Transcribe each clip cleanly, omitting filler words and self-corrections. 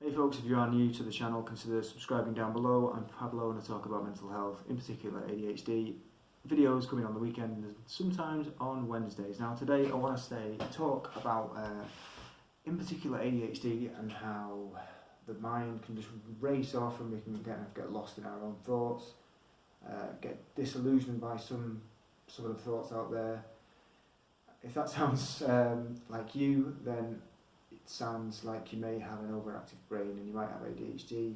Hey folks, if you are new to the channel, consider subscribing down below. I'm Pablo and I talk about mental health, in particular ADHD. Videos coming on the weekend and sometimes on Wednesdays. Now today I want to talk about in particular ADHD and how the mind can just race off and we can get lost in our own thoughts, get disillusioned by some of the thoughts out there. If that sounds like you, then it sounds like you may have an overactive brain and you might have ADHD,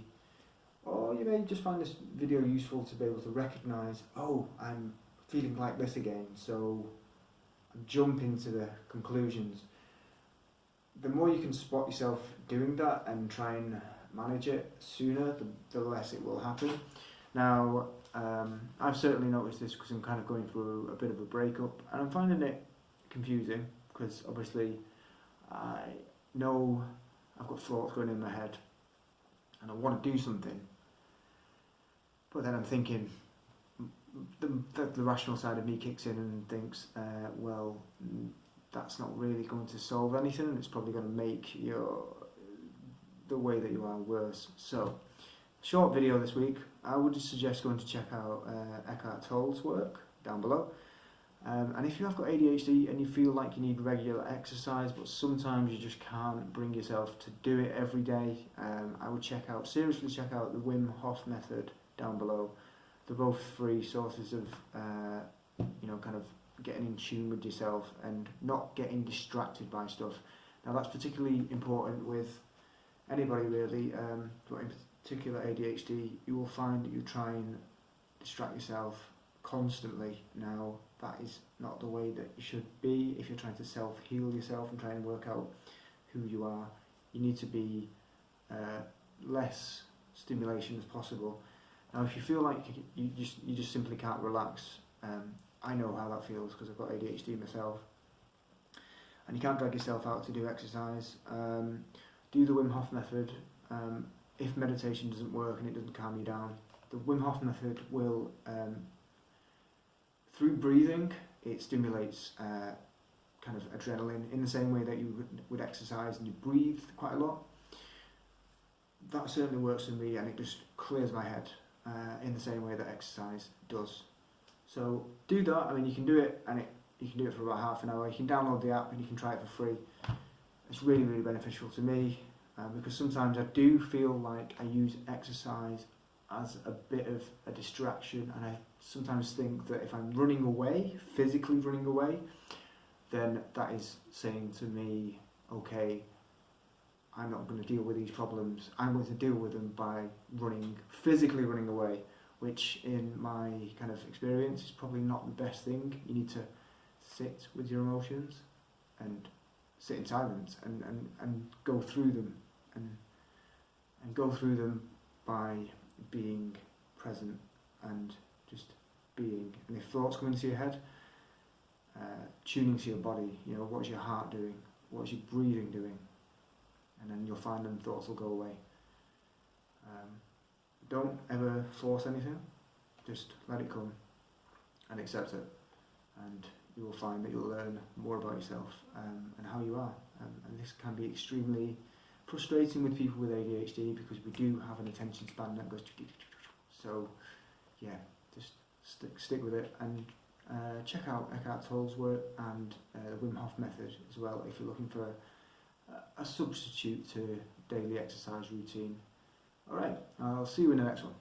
or you may just find this video useful to be able to recognise, oh, I'm feeling like this again, so jump into the conclusions. The more you can spot yourself doing that and try and manage it sooner, the less it will happen. Now, I've certainly noticed this because I'm kind of going through a bit of a breakup and I'm finding it confusing because obviously I know I've got thoughts going in my head and I want to do something, but then I'm thinking the rational side of me kicks in and thinks, well, that's not really going to solve anything. It's probably going to make the way that you are worse. So, short video this week. I would just suggest going to check out Eckhart Tolle's work down below. And if you have got ADHD and you feel like you need regular exercise, but sometimes you just can't bring yourself to do it every day, I would seriously check out the Wim Hof method down below. They're both free sources of, kind of getting in tune with yourself and not getting distracted by stuff. Now that's particularly important with anybody really, but in particular ADHD. You will find that you try and distract yourself constantly. Now that is not the way that you should be. If you're trying to self-heal yourself and try and work out who you are, you need to be less stimulation as possible. Now if you feel like you just simply can't relax, I know how that feels because I've got ADHD myself, and you can't drag yourself out to do exercise, do the Wim Hof method. If meditation doesn't work and it doesn't calm you down, the Wim Hof method will through breathing, it stimulates kind of adrenaline in the same way that you would exercise and you breathe quite a lot. That certainly works for me and it just clears my head in the same way that exercise does. So do that. I mean, you can do it and you can do it for about half an hour. You can download the app and you can try it for free. It's really, really beneficial to me because sometimes I do feel like I use exercise as a bit of a distraction, and I sometimes think that if I'm running away, physically running away, then that is saying to me, okay, I'm not going to deal with these problems, I'm going to deal with them by physically running away, which in my kind of experience is probably not the best thing. You need to sit with your emotions and sit in silence and go through them and go through them by being present and just being. And if thoughts come into your head, tuning to your body, what's your heart doing, what's your breathing doing, and then you'll find them thoughts will go away. Don't ever force anything, just let it come and accept it, and you will find that you'll learn more about yourself and how you are. And this can be extremely frustrating with people with ADHD because we do have an attention span that goes. So yeah, just stick with it and check out Eckhart Tolle's work and the Wim Hof method as well if you're looking for a substitute to daily exercise routine. Alright, I'll see you in the next one.